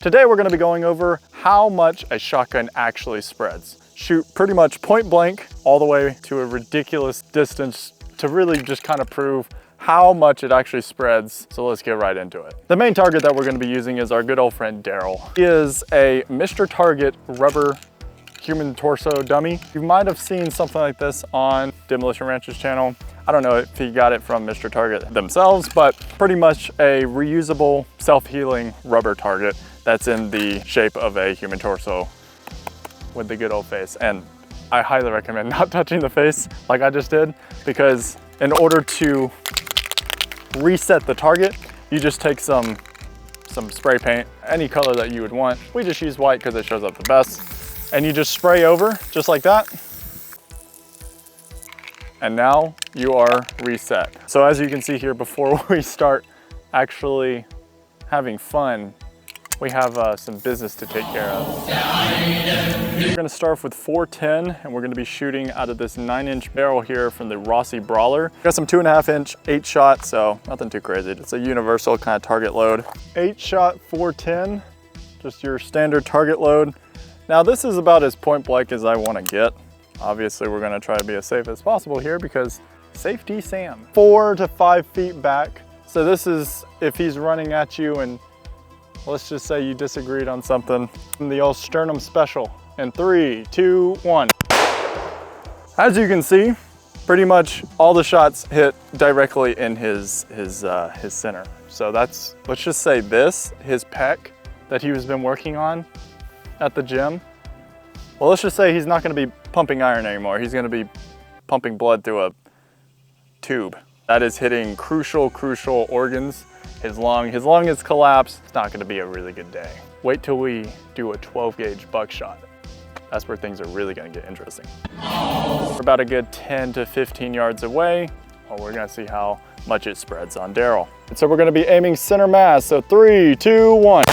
Today we're going to be going over how much a shotgun actually spreads. Shoot pretty much point blank all the way to a ridiculous distance to really just kind of prove how much it actually spreads. So let's get right into it. The main target that we're going to be using is our good old friend Daryl. He is a Mr. Target rubber human torso dummy. You might have seen something like this on Demolition Ranch's channel. I don't know if he got it from Mr. Target themselves, but pretty much a reusable self-healing rubber target that's in the shape of a human torso with the good old face. And I highly recommend not touching the face like I just did, because in order to reset the target, you just take some spray paint, any color that you would want. We just use white because it shows up the best. And you just spray over just like that. And now you are reset. So as you can see here, before we start actually having fun, we have some business to take care of. We're gonna start off with 410, and we're gonna be shooting out of this 9-inch barrel here from the Rossi Brawler. Got some 2.5-inch 8-shot, so nothing too crazy. It's a universal kind of target load. 8-shot 410, just your standard target load. Now this is about as point blank as I wanna get. Obviously we're gonna try to be as safe as possible here because safety Sam. 4 to 5 feet back. So this is if he's running at you and let's just say you disagreed on something. The old sternum special in 3, 2, 1. As you can see, pretty much all the shots hit directly in his center. So that's, let's just say this, his pec that he has been working on at the gym. Well, let's just say he's not gonna be pumping iron anymore. He's gonna be pumping blood through a tube. That is hitting crucial organs. His lung is collapsed. It's not gonna be a really good day. Wait till we do a 12 gauge buckshot. That's where things are really gonna get interesting. We're about a good 10 to 15 yards away. Well, we're gonna see how much it spreads on Daryl. And so we're gonna be aiming center mass. So 3, 2, 1.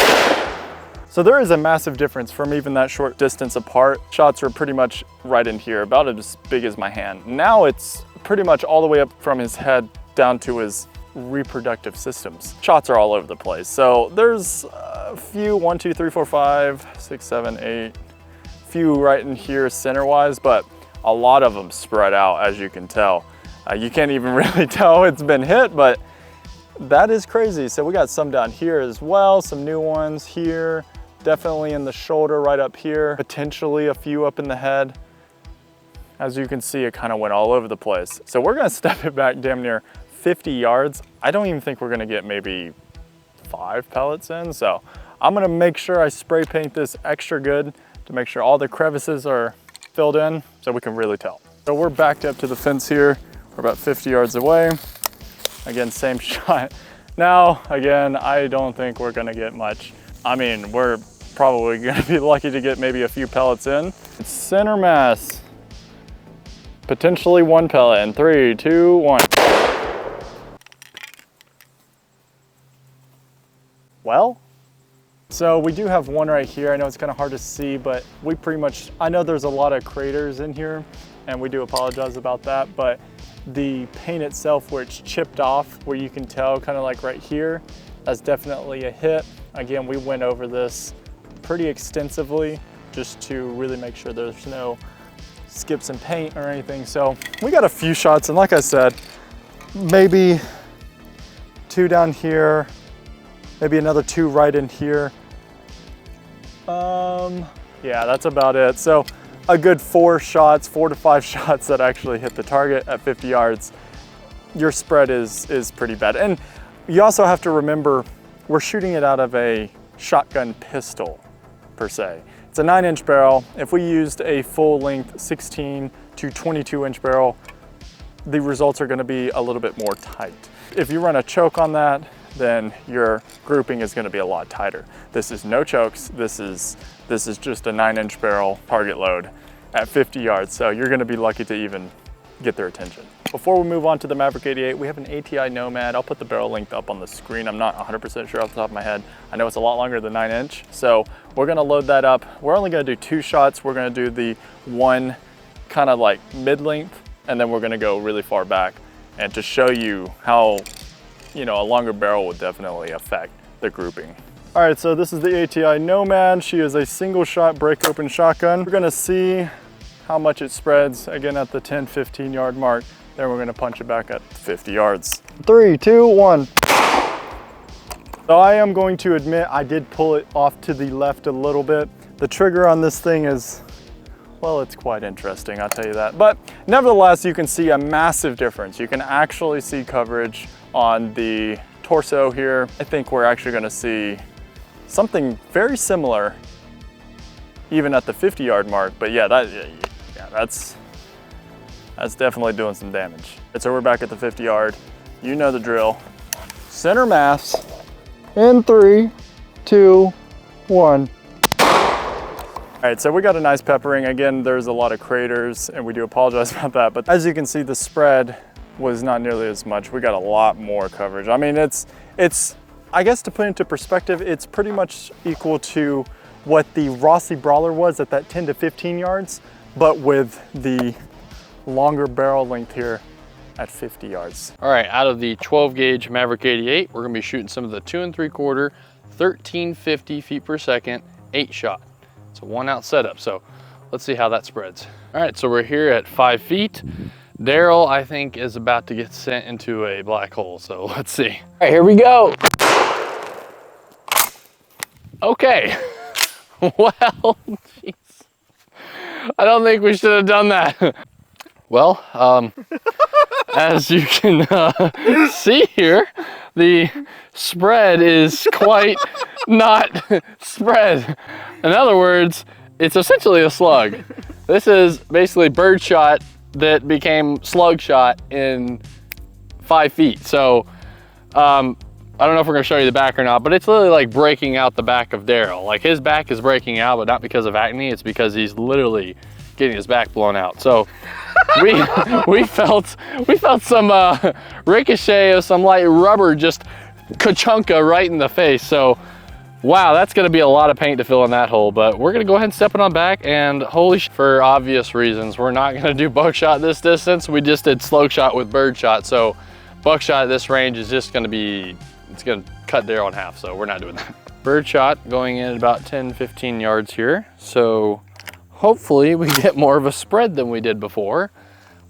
So there is a massive difference from even that short distance apart. Shots are pretty much right in here, about as big as my hand. Now it's pretty much all the way up from his head down to his reproductive systems. Shots are all over the place. So there's a few, 1, 2, 3, 4, 5, 6, 7, 8, few right in here center-wise, but a lot of them spread out, as you can tell. You can't even really tell it's been hit, but that is crazy. So we got some down here as well, some new ones here, definitely in the shoulder right up here, potentially a few up in the head. As you can see, it kind of went all over the place. So we're gonna step it back damn near 50 yards. I don't even think we're gonna get maybe 5 pellets in. So I'm gonna make sure I spray paint this extra good to make sure all the crevices are filled in so we can really tell. So we're backed up to the fence here. We're about 50 yards away. Again, same shot. Now, again, I don't think we're gonna get much. I mean, we're probably gonna be lucky to get maybe a few pellets in. It's center mass. Potentially 1 pellet in 3, 2, 1. Well, so we do have one right here. I know it's kind of hard to see, but we pretty much, I know there's a lot of craters in here and we do apologize about that, but the paint itself where it's chipped off, where you can tell kind of like right here, that's definitely a hit. Again, we went over this pretty extensively just to really make sure there's no skips in paint or anything. So we got a few shots, and like I said, maybe 2 down here, maybe another 2 right in here. Yeah, that's about it. So a good 4 to 5 shots that actually hit the target at 50 yards. Your spread is pretty bad. And you also have to remember, we're shooting it out of a shotgun pistol per se. It's a 9-inch barrel. If we used a full length 16 to 22-inch barrel, the results are gonna be a little bit more tight. If you run a choke on that, then your grouping is gonna be a lot tighter. This is no chokes. This is just a 9-inch barrel target load at 50 yards. So you're gonna be lucky to even get their attention. Before we move on to the Maverick 88, we have an ATI Nomad. I'll put the barrel length up on the screen. I'm not 100% sure off the top of my head. I know it's a lot longer than 9-inch. So we're gonna load that up. We're only gonna do 2 shots. We're gonna do the one kind of like mid-length, and then we're gonna go really far back. And to show you how, you know, a longer barrel would definitely affect the grouping. All right, so this is the ATI Nomad. She is a single shot break open shotgun. We're gonna see how much it spreads, again at the 10, 15 yard mark. Then we're gonna punch it back at 50 yards. 3, 2, 1. So I am going to admit I did pull it off to the left a little bit. The trigger on this thing is, well, it's quite interesting, I'll tell you that. But nevertheless, you can see a massive difference. You can actually see coverage on the torso here. I think we're actually gonna see something very similar even at the 50 yard mark. But yeah, that's definitely doing some damage. And so we're back at the 50 yard. You know the drill. Center mass in 3, 2, 1. All right, so we got a nice peppering. Again, there's a lot of craters and we do apologize about that. But as you can see, the spread was not nearly as much. We got a lot more coverage. I mean, it's I guess to put into perspective, it's pretty much equal to what the Rossi Brawler was at that 10 to 15 yards, but with the longer barrel length here at 50 yards. All right, out of the 12 gauge Maverick 88, we're gonna be shooting some of the 2 3/4, 1350 feet per second, 8 shot. It's a 1 out setup, so let's see how that spreads. All right, so we're here at 5 feet. Daryl, I think, is about to get sent into a black hole, so let's see. All right, here we go. Okay, well, jeez. I don't think we should have done that. Well, as you can see here, the spread is quite not spread. In other words, it's essentially a slug. This is basically bird shot that became slug shot in 5 feet. So I don't know if we're gonna show you the back or not, but it's literally like breaking out the back of Daryl. Like his back is breaking out, but not because of acne, it's because he's literally getting his back blown out. So we felt some ricochet of some light rubber just ka-chunka right in the face. So wow, that's gonna be a lot of paint to fill in that hole, but we're gonna go ahead and step it on back, and holy sh, for obvious reasons, we're not gonna do buckshot this distance. We just did slow shot with bird shot. So buckshot at this range is just gonna be, it's gonna cut Daryl in half. So we're not doing that. Bird shot going in at about 10, 15 yards here. So hopefully we get more of a spread than we did before.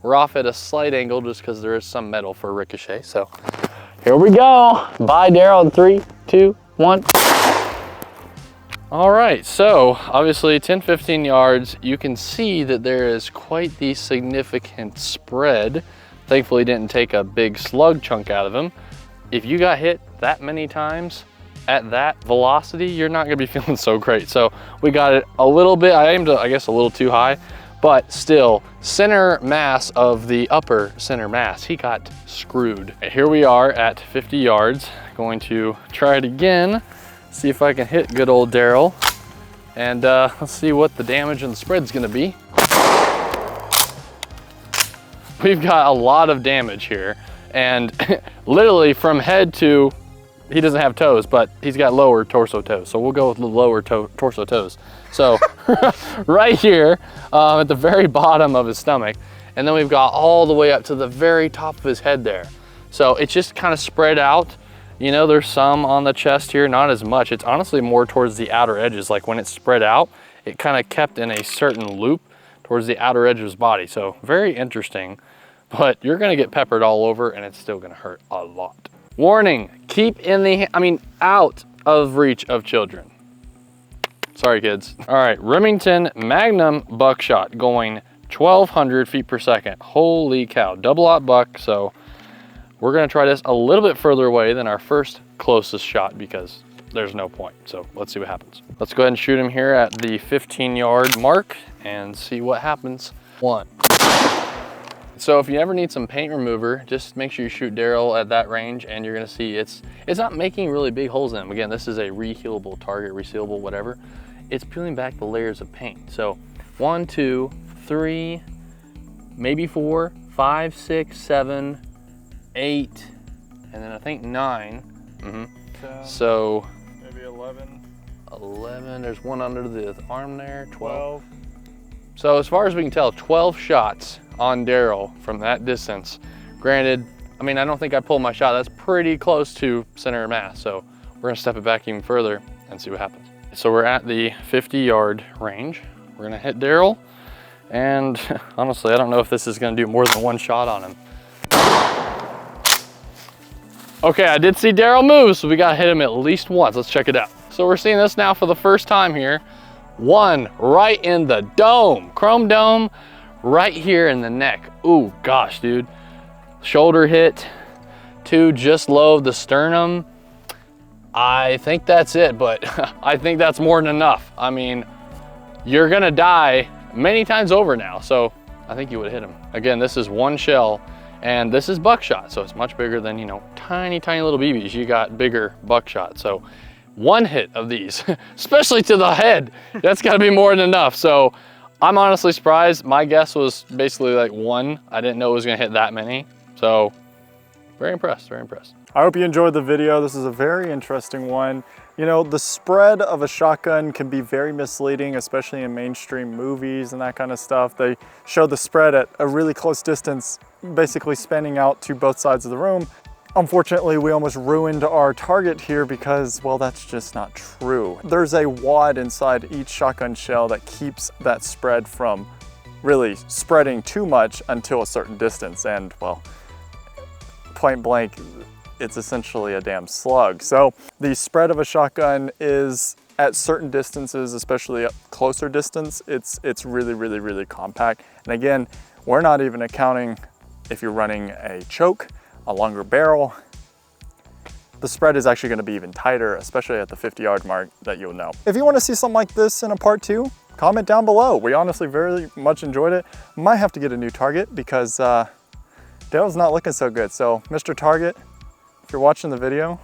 We're off at a slight angle just because there is some metal for ricochet. So here we go. Bye, Daryl, in 3, 2, 1. All right, so obviously 10, 15 yards, you can see that there is quite the significant spread. Thankfully didn't take a big slug chunk out of him. If you got hit that many times at that velocity, you're not gonna be feeling so great. So we got it a little bit, I aimed, I guess, a little too high, but still, center mass of the upper center mass, he got screwed. Here we are at 50 yards, going to try it again, see if I can hit good old Daryl, and let's see what the damage and the spread's gonna be. We've got a lot of damage here, and literally from head to, he doesn't have toes, but he's got lower torso toes. So we'll go with the lower torso toes. So right here at the very bottom of his stomach, and then we've got all the way up to the very top of his head there. So it's just kind of spread out. You know, there's some on the chest here, not as much. It's honestly more towards the outer edges. Like when it's spread out, it kind of kept in a certain loop towards the outer edge of his body. So very interesting, but you're gonna get peppered all over and it's still gonna hurt a lot. Warning, keep in the, out of reach of children. Sorry, kids. All right, Remington Magnum buckshot going 1,200 feet per second. Holy cow, double-aught buck. So we're gonna try this a little bit further away than our first closest shot because there's no point. So let's see what happens. Let's go ahead and shoot him here at the 15-yard mark and see what happens. 1. So if you ever need some paint remover, just make sure you shoot Daryl at that range and you're gonna see it's not making really big holes in him. Again, this is a rehealable target, resealable, whatever. It's peeling back the layers of paint. So 1, 2, 3, maybe 4, 5, 6, 7, 8, and then I think 9. 10, so maybe 11. 11, there's one under the arm there, 12. So as far as we can tell, 12 shots on Daryl from that distance. Granted, I don't think I pulled my shot. That's pretty close to center of mass. So we're gonna step it back even further and see what happens. So we're at the 50-yard range. We're gonna hit Daryl, and honestly, I don't know if this is gonna do more than one shot on him. Okay, I did see Daryl move, so we gotta hit him at least once. Let's check it out. So we're seeing this now for the first time here. One right in the dome, chrome dome, right here in the neck. Ooh, gosh, dude. Shoulder hit. Two just low of the sternum. I think that's it, but I think that's more than enough. I mean, you're gonna die many times over now, so I think you would hit him. Again, this is one shell, and this is buckshot, so it's much bigger than, you know, tiny, tiny little BBs. You got bigger buckshot, so one hit of these, especially to the head, that's gotta be more than enough. So I'm honestly surprised. My guess was basically like one. I didn't know it was gonna hit that many, so very impressed, very impressed. I hope you enjoyed the video. This is a very interesting one. You know, the spread of a shotgun can be very misleading, especially in mainstream movies and that kind of stuff. They show the spread at a really close distance, basically spanning out to both sides of the room. Unfortunately, we almost ruined our target here because, well, that's just not true. There's a wad inside each shotgun shell that keeps that spread from really spreading too much until a certain distance. And, well, point blank, it's essentially a damn slug. So the spread of a shotgun is at certain distances, especially at closer distance, it's really, really, really compact. And again, we're not even accounting if you're running a choke, a longer barrel. The spread is actually gonna be even tighter, especially at the 50-yard mark that you'll know. If you wanna see something like this in a part 2, comment down below. We honestly very much enjoyed it. Might have to get a new target because Dale's not looking so good. So Mr. Target, if you're watching the video,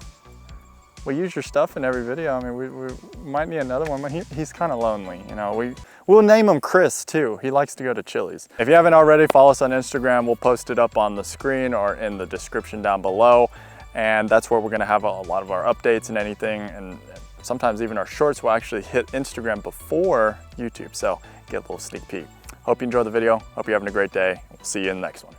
we use your stuff in every video. I mean, we might need another one, but he's kind of lonely. You know, we'll name him Chris too. He likes to go to Chili's. If you haven't already, follow us on Instagram. We'll post it up on the screen or in the description down below. And that's where we're gonna have a lot of our updates and anything. And sometimes even our shorts will actually hit Instagram before YouTube. So get a little sneak peek. Hope you enjoyed the video. Hope you're having a great day. We'll see you in the next one.